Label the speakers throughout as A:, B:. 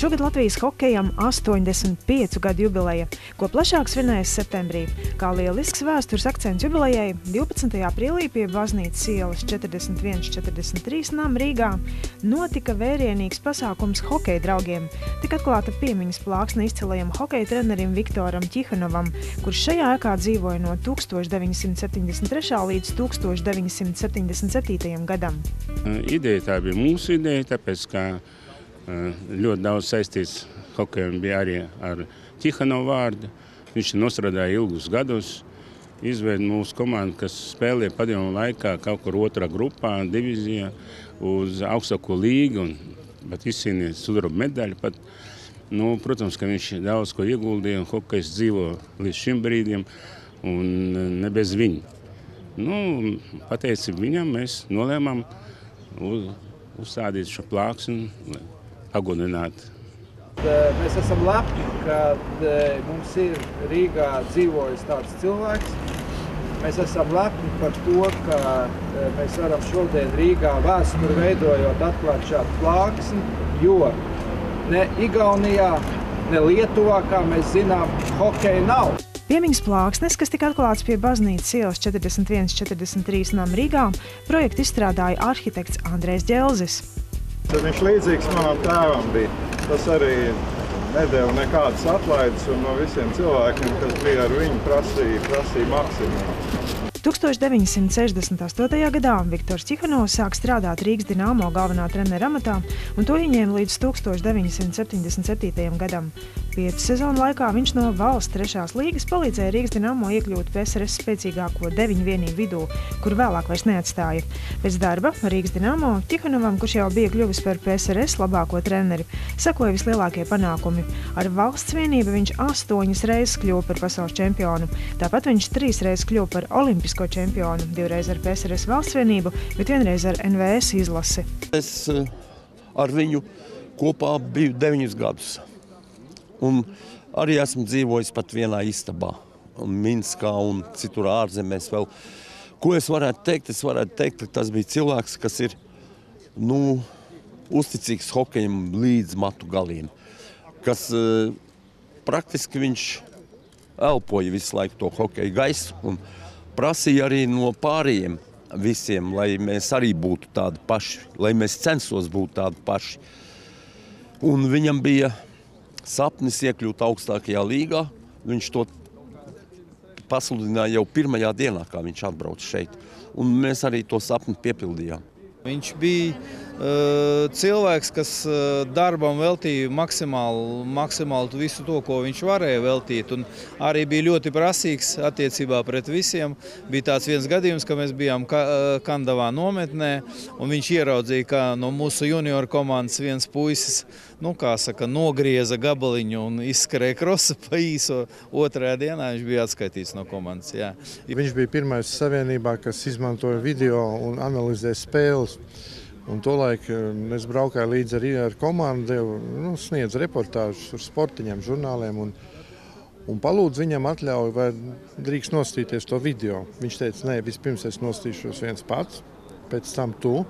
A: Šogad Latvijas hokejam 85 gadu jubileja, ko plašāk svinēs septembrī. Kā lielisks vēstures akcents jubilejai 12. aprīlī pie Baznīcas ielas 41-43 nama Rīgā notika vērienīgs pasākums hokeja draugiem. Tik atklāta piemiņas plāksne izcilajam hokeja trenerim Viktoram Ķihanovam, kurš šajā ēkā dzīvoja no 1973. līdz 1977. gadam.
B: Ideja tā bija mūsu ideja, tāpēc, ka ļoti daudz saistīts hokejam bija arī ar Ķihanova vārdu. Viņš nostrādāja ilgus gadus, izveida mūsu komandu, kas spēlē padomu laikā kaut kur otrā grupā, divizijā, uz augstāko līgu, bet izcīnīja sudraba medaļu pat. Protams, ka viņš daudz ko ieguldīja, un hokejs dzīvo līdz šim brīdim, un ne bez viņa. Pateicību viņam mēs nolēmām uzstādīt šo plāksni un pagodināt.
C: Mēs esam lepni, ka mums ir Rīgā dzīvojis tāds cilvēks. Mēs esam lepni par to, ka mēs varam šodien Rīgā vēsturi veidojot atklāt šādu plāksni, jo ne Igaunijā, ne Lietuvā, kā mēs zinām, hokeja nav.
A: Piemiņas plāksnes, kas tika atklāts pie Baznīcas ielas 41-43 nama Rīgā, projektu izstrādāja arhitekts Andrejs Ģelzis.
D: Viņš līdzīgs manam tēvam bija. Tas arī nedēļa nekādas atlaides, un no visiem cilvēkiem, kas bija ar viņu, prasīja maksimumu.
A: 1968. gadā Viktors Ķihanovs sāk strādāt Rīgas Dinamo galvenā trenera amatā, un to ieņēma līdz 1977. gadam. 5 sezonu laikā viņš no valsts 3. līgas palīdzēja Rīgas Dinamo iekļūt PSRS spēcīgāko 9 vienību vidū, kur vēlāk vairs neatstāja. Pēc darba Rīgas Dinamo Ķihanovam, kurš jau bija kļuvis par PSRS labāko treneri, sekoja vislielākie panākumi. Ar valsts vienību viņš 8 reizes kļuva par pasaules čempionu. Tāpat viņš 3 reizes kļuva par olimpisko čempionu, 2 reizes ar PSRS valsts vienību, bet 1 reizi ar NVS izlasi.
E: Es ar viņu kopā biju 9 gadus. Un arī esmu dzīvojis pat vienā istabā, Minskā un citur ārzemēs vēl. Ko es varētu teikt? Es varētu teikt, ka tas bija cilvēks, kas ir uzticīgs hokejam līdz matu galiem. Kas praktiski viņš elpoja visu laiku to hokeja gaisu un prasīja arī no pārējiem visiem, lai mēs arī būtu tādi paši, lai mēs censos būt tādi paši. Un viņam bija sapnis iekļūt augstākajā līgā. Viņš to pasludināja jau pirmajā dienā, kā viņš atbrauca šeit. Un mēs arī to sapni piepildījām.
C: Viņš bija cilvēks, kas darbam veltīja maksimāli visu to, ko viņš varēja veltīt. Un arī bija ļoti prasīgs attiecībā pret visiem. Bija tāds viens gadījums, ka mēs bijām Kandavā nometnē, un viņš ieraudzīja, ka no mūsu junioru komandas viens puisis, nogrieza gabaliņu un izskrēja krosu pa īso. Otrajā dienā viņš bija atskaitīts no komandas. Jā.
D: Viņš bija pirmais savienībā, kas izmantoja video un analizēja spēles. Un tolaik es braukāju līdzi arī ar komandu, sniedzu reportāžus ar sportiņiem, žurnāliem un palūdzu viņam atļauju, vai drīkst nostīties to video. Viņš teica, nē, vispirms es nostīšos viens pats, pēc tam tu,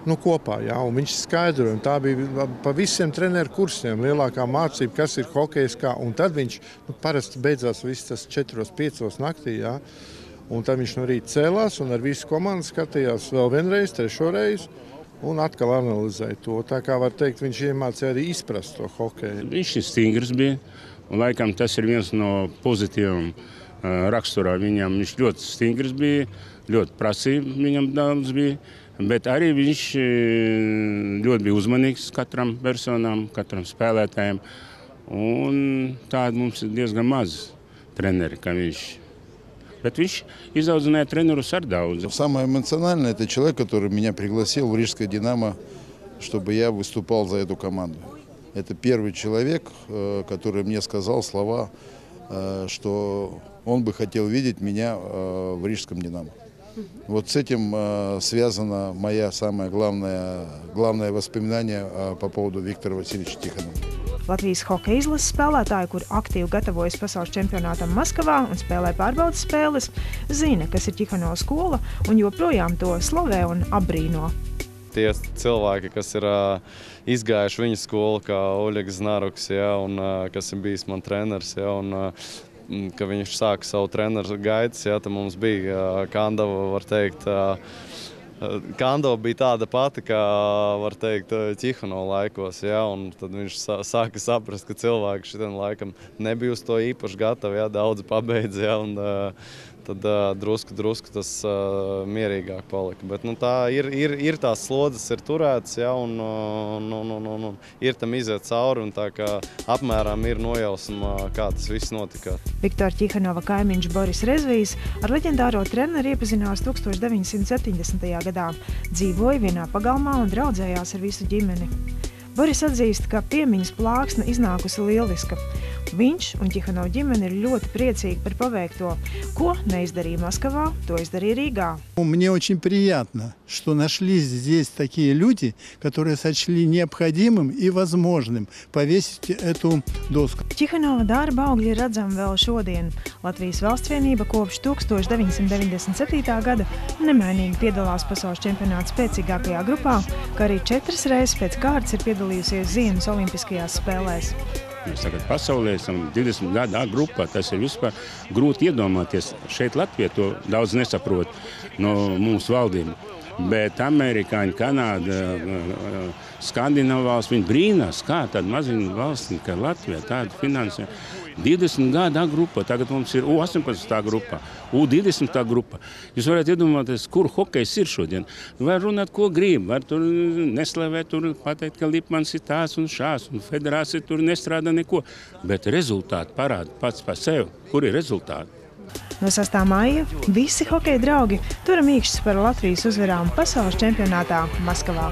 D: kopā, jā, un viņš skaidroja, un tā bija pa visiem treneru kursiem lielākā mācība, kas ir hokejs kā, un tad viņš, parasti beidzās viss tas 4-5 naktī, jā, un tad viņš no rīta cēlās un ar visu komandu skatījās vēl vienreiz, 3. reizi, un atkal analizēja to. Tā kā var teikt, viņš iemācīja arī izprast to hokeju.
B: Viņš ir stingrs bija, un laikam tas ir viens no pozitīviem raksturā viņam. Viņš ļoti stingrs bija, ļoti prasība viņam daudz bija, bet arī viņš ļoti bija uzmanīgs katram personām, katram spēlētājiem, un tādi mums ir diezgan maz treneri, kā viņš. Bet viņš изaudzināja тренеру Сардауза.
F: Самое эмоциональное – это человек, который меня пригласил в Рижское «Динамо», чтобы я выступал за эту команду. Это первый человек, который мне сказал слова, что он бы хотел видеть меня в Рижском «Динамо». Вот с этим связано мое самое главное воспоминание по поводу Виктора Васильевича Тихонова.
A: Latvijas hokeja izlases spēlētāji, kur aktīvi gatavojas pasaules čempionātam Maskavā un spēlē pārbaudes spēles, zina, kas ir Ķihanova skola un joprojām to slavē un apbrīno.
G: tie cilvēki, kas ir izgājuši viņa skolu, kā Oļegs Znaruks, ja, un kas ir bijis man treneris, ja, un ka viņš sāka savu treneru gaitas, ja, tad mums bija Kandava, var teikt, Kandava bija tāda pati, kā, var teikt, Ķihano laikos, ja, un tad viņš sāka saprast, ka cilvēki šitien laikam nebija uz to īpaši gatavi, ja, daudzi pabeidz, ja, un tad drusku tas mierīgāk palika. Bet nu, tā ir tās slodzes ir turētas, ja, un ir tam iziet cauri, un tā kā apmēram ir nojausma, kā tas viss notika.
A: Viktora Ķihanova kaimiņš Boris Rezvijs ar leģendāro treneri iepazinās 1970. gadā. Dzīvoja vienā pagalmā un draudzējās ar visu ģimeni. Boris atzīst, ka piemiņas plāksne iznākusi lieliska. Viņš un Ķihanova ģimene ir ļoti priecīgi par paveikto. Ko neizdarīja Maskavā, то издарīja Рīgā.
H: Мне очень приятно, что нашлись здесь такие люди, которые сочли необходимым и возможным повесить эту доску.
A: Ķihanova darba augļi ir redzami vēl šodien. Latvijas valstsvienība kopš 1997. gada nemainīgi piedalās pasaules čempionāta spēcīgākajā grupā, kā arī 4 reizes pēc kārtas ir piedalījusies Ziemas olimpiskajās spēlēs.
B: Mēs tagad pasaulē esam 20 gadu A grupā, tas ir vispār grūti iedomāties. Šeit Latvija to daudz nesaprot no mūsu valdību. Bet amerikāņi, Kanāda, Skandināvu valsts, viņi brīnās, kā tāda maziņa valsts, kā Latvija, tāda finansē. 20 gadu A grupā, tagad mums ir U18 grupā, U20 grupā. Jūs varat iedomāties, kur hokejs ir šodien. Var runāt, ko grib, var tur neslavēt, tur pateikt, ka Lipmans ir tās un šās, un federācija tur nestrādā neko. Bet rezultāti parāda pats par sevi, kur ir rezultāti.
A: No 6. maija visi hokeja draugi turam īkšķis par Latvijas uzvarām pasaules čempionātā Maskavā.